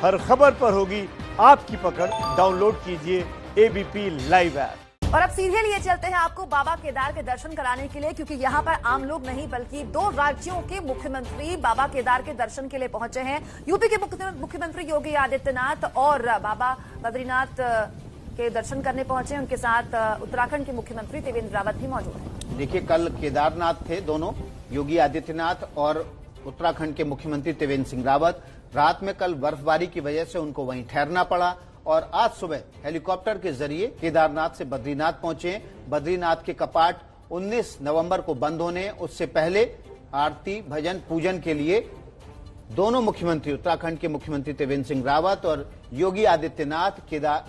हर खबर पर होगी आपकी पकड़। डाउनलोड कीजिए एबीपी लाइव ऐप। और अब सीधे लिए चलते हैं आपको बाबा केदार के दर्शन कराने के लिए, क्योंकि यहाँ पर आम लोग नहीं बल्कि 2 राज्यों के मुख्यमंत्री बाबा केदार के दर्शन के लिए पहुंचे हैं। यूपी के मुख्यमंत्री योगी आदित्यनाथ और बाबा बद्रीनाथ के दर्शन करने पहुंचे। उनके साथ उत्तराखंड के मुख्यमंत्री त्रिवेंद्र रावत भी मौजूद हैं। देखिए, कल केदारनाथ थे दोनों, योगी आदित्यनाथ और उत्तराखंड के मुख्यमंत्री त्रिवेंद्र सिंह रावत। रात में कल बर्फबारी की वजह से उनको वहीं ठहरना पड़ा और आज सुबह हेलीकॉप्टर के जरिए केदारनाथ से बद्रीनाथ पहुंचे। बद्रीनाथ के कपाट 19 नवंबर को बंद होने, उससे पहले आरती भजन पूजन के लिए दोनों मुख्यमंत्री, उत्तराखंड के मुख्यमंत्री त्रिवेंद्र सिंह रावत और योगी आदित्यनाथ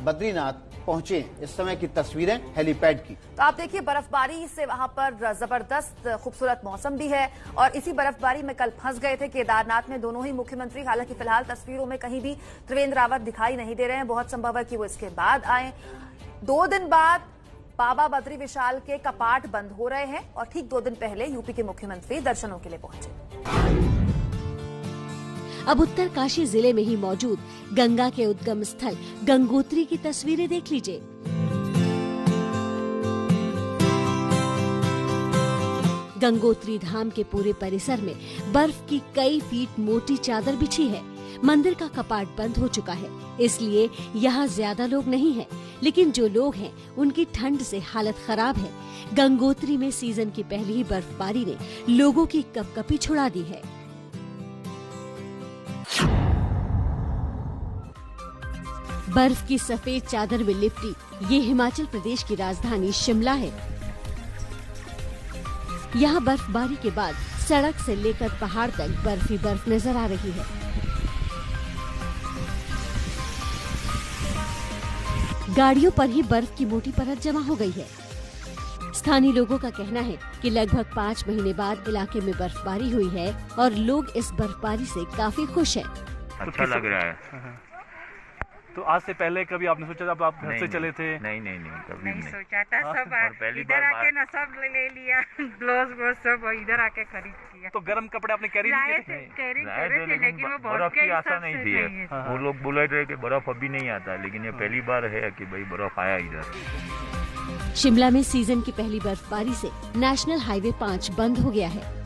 बद्रीनाथ पहुंचे। इस समय की तस्वीरें हेलीपैड की। तो आप देखिए, बर्फबारी से वहां पर जबरदस्त खूबसूरत मौसम भी है और इसी बर्फबारी में कल फंस गए थे केदारनाथ में दोनों ही मुख्यमंत्री। हालांकि फिलहाल तस्वीरों में कहीं भी त्रिवेंद्र रावत दिखाई नहीं दे रहे हैं। बहुत संभव है कि वो इसके बाद आए। 2 दिन बाद बाबा बद्री विशाल के कपाट बंद हो रहे हैं और ठीक 2 दिन पहले यूपी के मुख्यमंत्री दर्शनों के लिए पहुंचे। अब उत्तरकाशी जिले में ही मौजूद गंगा के उद्गम स्थल गंगोत्री की तस्वीरें देख लीजिए। गंगोत्री धाम के पूरे परिसर में बर्फ की कई फीट मोटी चादर बिछी है। मंदिर का कपाट बंद हो चुका है, इसलिए यहाँ ज्यादा लोग नहीं हैं, लेकिन जो लोग हैं उनकी ठंड से हालत खराब है। गंगोत्री में सीजन की पहली ही बर्फबारी ने लोगों की कपकपी छुड़ा दी है। बर्फ की सफेद चादर में लिपटी ये हिमाचल प्रदेश की राजधानी शिमला है। यहाँ बर्फबारी के बाद सड़क से लेकर पहाड़ तक बर्फ ही बर्फ नजर आ रही है। गाड़ियों पर ही बर्फ की मोटी परत जमा हो गई है। स्थानीय लोगों का कहना है कि लगभग 5 महीने बाद इलाके में बर्फबारी हुई है और लोग इस बर्फबारी से काफी खुश हैं। अच्छा लग रहा है। तो आज से पहले कभी आपने सोचा जब आप घर से चले थे? नहीं कभी नहीं सोचा था। सब इधर आके ना सब ले लिया, ब्लाउज सब इधर आके खरीद किया। तो गर्म कपड़े आपने कैरी किए थे? लेकिन वो बर्फ की आशा नहीं थी। वो लोग बोले थे कि बर्फ अभी नहीं आता, लेकिन ये पहली बार है कि भाई बर्फ आया इधर। शिमला में सीजन की पहली बर्फबारी से नेशनल हाईवे 5 बंद हो गया है।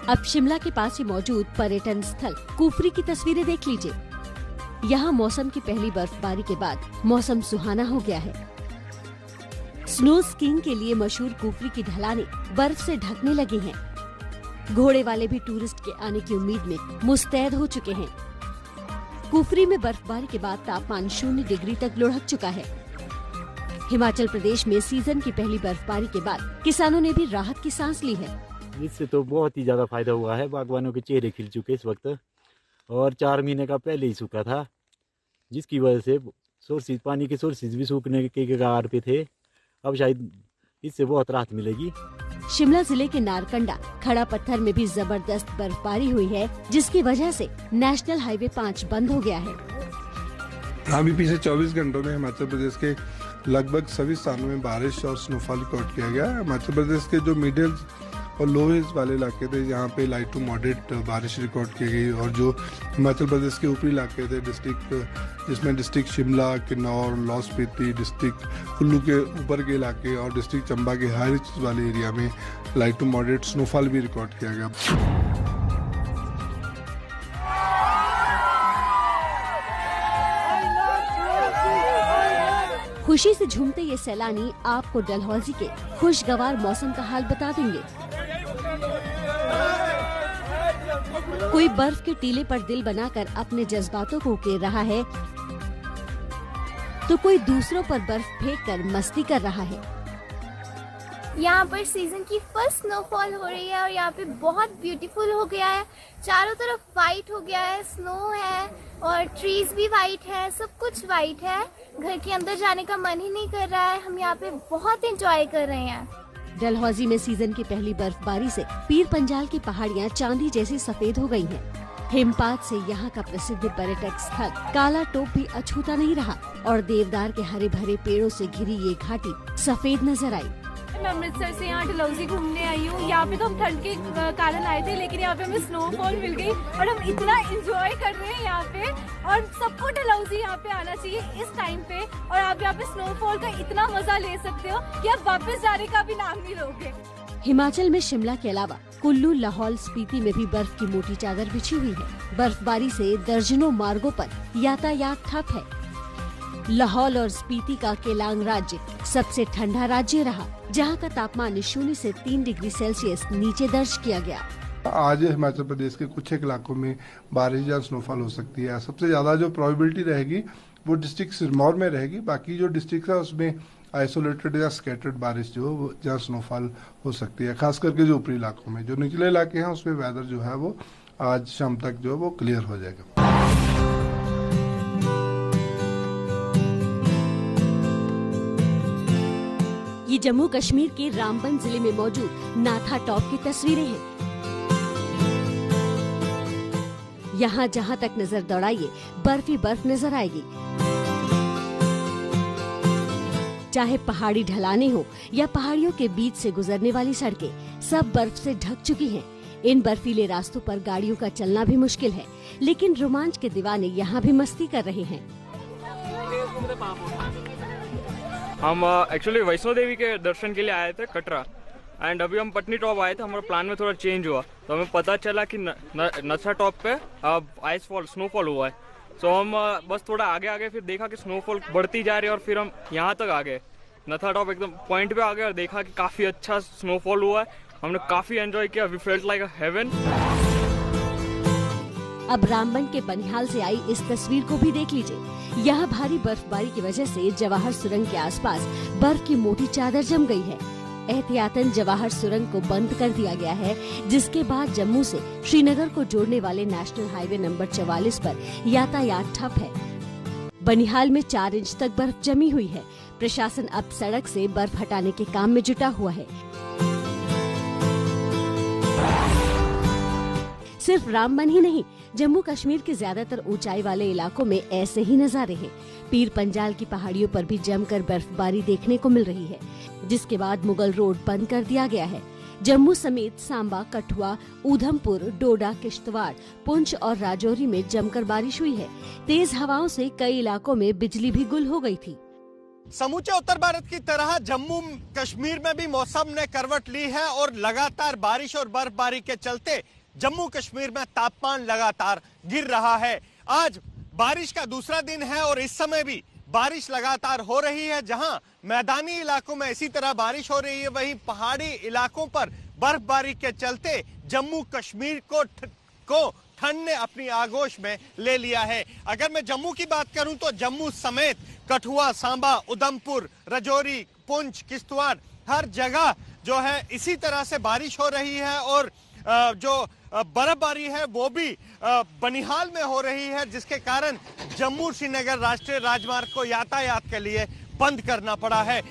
अब शिमला के पास ही मौजूद पर्यटन स्थल कुफरी की तस्वीरें देख लीजिए। यहाँ मौसम की पहली बर्फबारी के बाद मौसम सुहाना हो गया है। स्नो स्कीइंग के लिए मशहूर कुफरी की ढलानें बर्फ से ढकने लगी हैं। घोड़े वाले भी टूरिस्ट के आने की उम्मीद में मुस्तैद हो चुके हैं। कुफरी में बर्फबारी के बाद तापमान 0 डिग्री तक लुढ़क चुका है। हिमाचल प्रदेश में सीजन की पहली बर्फबारी के बाद किसानों ने भी राहत की सांस ली है। इससे तो बहुत ही ज़्यादा फायदा हुआ है। बागवानों के चेहरे खिल चुके इस वक्त, और 4 महीने का पहले ही सूखा था, जिसकी वजह से सोर्सेज, पानी के सोर्सेज भी सूखने के कगार पे थे। अब शायद इससे बहुत राहत मिलेगी। शिमला जिले के नारकंडा खड़ा पत्थर में भी जबरदस्त बर्फबारी हुई है, जिसकी वजह से नेशनल हाईवे 5 बंद हो गया है। अभी पिछले 24 घंटों में हिमाचल प्रदेश के लगभग सभी स्थानों में बारिश और स्नोफॉल रिकॉर्ड किया गया। हिमाचल प्रदेश के जो मिडिल और लोएस्ट वाले इलाके थे, यहाँ पे लाइट टू मॉडरेट बारिश रिकॉर्ड की गई, और जो हिमाचल प्रदेश के ऊपरी इलाके थे, जिसमें डिस्ट्रिक्ट शिमला, किन्नौर, लाहौल स्पीति, डिस्ट्रिक्ट कुल्लू के ऊपर के इलाके और डिस्ट्रिक्ट चंबा के हाई रिच वाले एरिया में लाइट टू मॉडरेट स्नोफॉल भी रिकॉर्ड किया गया। खुशी से झूमते ये सैलानी आपको डलहौजी के खुशगवार मौसम का हाल बता देंगे। कोई बर्फ के टीले पर दिल बनाकर अपने जज्बातों को उकेर रहा है, तो कोई दूसरों पर बर्फ फेंक कर मस्ती कर रहा है। यहाँ पर सीजन की फर्स्ट स्नोफॉल हो रही है और यहाँ पे बहुत ब्यूटीफुल हो गया है। चारों तरफ वाइट हो गया है, स्नो है और ट्रीज भी वाइट है, सब कुछ वाइट है। घर के अंदर जाने का मन ही नहीं कर रहा है। हम यहाँ पे बहुत एंजॉय कर रहे हैं। डलहौजी में सीजन की पहली बर्फबारी से पीर पंजाल की पहाड़ियाँ चांदी जैसी सफेद हो गई हैं। हिमपात से यहाँ का प्रसिद्ध पर्यटक स्थल काला टोप भी अछूता नहीं रहा और देवदार के हरे भरे पेड़ों से घिरी ये घाटी सफेद नजर आई। मैं अमृतसर से यहाँ डलहौजी घूमने आई हूँ। यहाँ पे तो हम ठंड के कारण आए थे, लेकिन यहाँ पे हमें स्नोफॉल मिल गई और हम इतना एंजॉय कर रहे हैं यहाँ पे। और सबको डलहौजी यहाँ पे आना चाहिए इस टाइम पे, और आप यहाँ पे स्नोफॉल का इतना मजा ले सकते हो कि आप वापस जाने का भी नाम नहीं लोगे। हिमाचल में शिमला के अलावा कुल्लू, लाहौल, स्पीति में भी बर्फ की मोटी चादर बिछी हुई है। बर्फबारी से दर्जनों मार्गों पर यातायात ठप है। लाहौल और स्पीति का केलांग राज्य सबसे ठंडा राज्य रहा, जहां का तापमान 0 से 3 डिग्री सेल्सियस नीचे दर्ज किया गया। आज हिमाचल प्रदेश के कुछ एक इलाकों में बारिश या स्नोफॉल हो सकती है। सबसे ज्यादा जो प्रोबेबिलिटी रहेगी वो डिस्ट्रिक्ट सिरमौर में रहेगी। बाकी जो डिस्ट्रिक्ट है उसमें आइसोलेटेड या स्कैटर्ड बारिश जो जहाँ स्नोफॉल हो सकती है, खास करके जो ऊपरी इलाकों में। जो निचले इलाके हैं उसमें वेदर जो है वो आज शाम तक जो है वो क्लियर हो जाएगा। ये जम्मू कश्मीर के रामबन जिले में मौजूद नाथा टॉप की तस्वीरें हैं। यहाँ जहाँ तक नजर दौड़ाइए बर्फ ही बर्फ नजर आएगी। चाहे पहाड़ी ढलाने हो या पहाड़ियों के बीच से गुजरने वाली सड़कें, सब बर्फ से ढक चुकी हैं। इन बर्फीले रास्तों पर गाड़ियों का चलना भी मुश्किल है, लेकिन रोमांच के दीवाने यहाँ भी मस्ती कर रहे हैं। हम एक्चुअली वैष्णो देवी के दर्शन के लिए आए थे कटरा, एंड अभी हम पटनी टॉप आए थे। हमारा प्लान में थोड़ा चेंज हुआ, तो हमें पता चला कि नथा टॉप पे स्नोफॉल हुआ है। तो हम बस थोड़ा आगे फिर देखा कि स्नोफॉल बढ़ती जा रही है, और फिर हम यहाँ तक आ गए। नथा टॉप एकदम पॉइंट पे आ गए और देखा कि काफी अच्छा स्नोफॉल हुआ है। हमने काफी एंजॉय किया। We felt like a heaven. अब रामबन के बनिहाल से आई इस तस्वीर को भी देख लीजिए। यहाँ भारी बर्फबारी की वजह से जवाहर सुरंग के आसपास बर्फ की मोटी चादर जम गई है। एहतियातन जवाहर सुरंग को बंद कर दिया गया है, जिसके बाद जम्मू से श्रीनगर को जोड़ने वाले नेशनल हाईवे नंबर 44 पर यातायात ठप है। बनिहाल में 4 इंच तक बर्फ जमी हुई है। प्रशासन अब सड़क से बर्फ हटाने के काम में जुटा हुआ है। सिर्फ रामबन ही नहीं, जम्मू कश्मीर के ज्यादातर ऊंचाई वाले इलाकों में ऐसे ही नजारे हैं। पीर पंजाल की पहाड़ियों पर भी जमकर बर्फबारी देखने को मिल रही है, जिसके बाद मुगल रोड बंद कर दिया गया है। जम्मू समेत सांबा, कठुआ, ऊधमपुर, डोडा, किश्तवाड़, पुंछ और राजौरी में जमकर बारिश हुई है। तेज हवाओं से कई इलाकों में बिजली भी गुल हो गई थी। समूचे उत्तर भारत की तरह जम्मू कश्मीर में भी मौसम ने करवट ली है और लगातार बारिश और बर्फबारी के चलते जम्मू कश्मीर में तापमान लगातार गिर रहा है। आज बारिश का दूसरा दिन है और इस समय भी बारिश लगातार हो रही है। जहां मैदानी इलाकों में इसी तरह बारिश हो रही है, वहीं पहाड़ी इलाकों पर बर्फबारी के चलते जम्मू कश्मीर को ठंड ने अपनी आगोश में ले लिया है। अगर मैं जम्मू की बात करूं तो जम्मू समेत कठुआ, सांबा, उधमपुर, राजौरी, पुंछ, किश्तवाड़ हर जगह जो है इसी तरह से बारिश हो रही है और जो बर्फबारी है वो भी बनिहाल में हो रही है, जिसके कारण जम्मू श्रीनगर राष्ट्रीय राजमार्ग को यातायात के लिए बंद करना पड़ा है।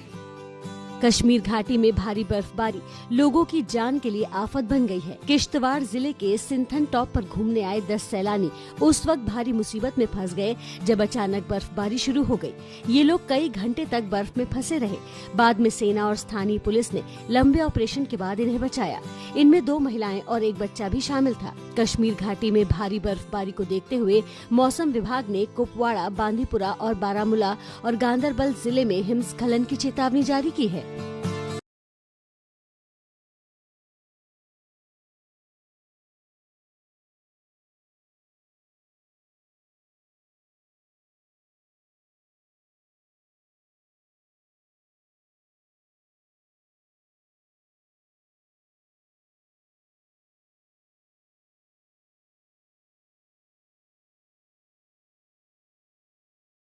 कश्मीर घाटी में भारी बर्फबारी लोगों की जान के लिए आफत बन गई है। किश्तवाड़ जिले के सिंथन टॉप पर घूमने आए 10 सैलानी उस वक्त भारी मुसीबत में फंस गए जब अचानक बर्फबारी शुरू हो गई। ये लोग कई घंटे तक बर्फ में फंसे रहे। बाद में सेना और स्थानीय पुलिस ने लंबे ऑपरेशन के बाद इन्हें बचाया। इनमें 2 महिलाएं और एक बच्चा भी शामिल था। कश्मीर घाटी में भारी बर्फबारी को देखते हुए मौसम विभाग ने कुपवाड़ा, बांदीपुरा और बारामूला और गांदरबल जिले में हिमस्खलन की चेतावनी जारी की है।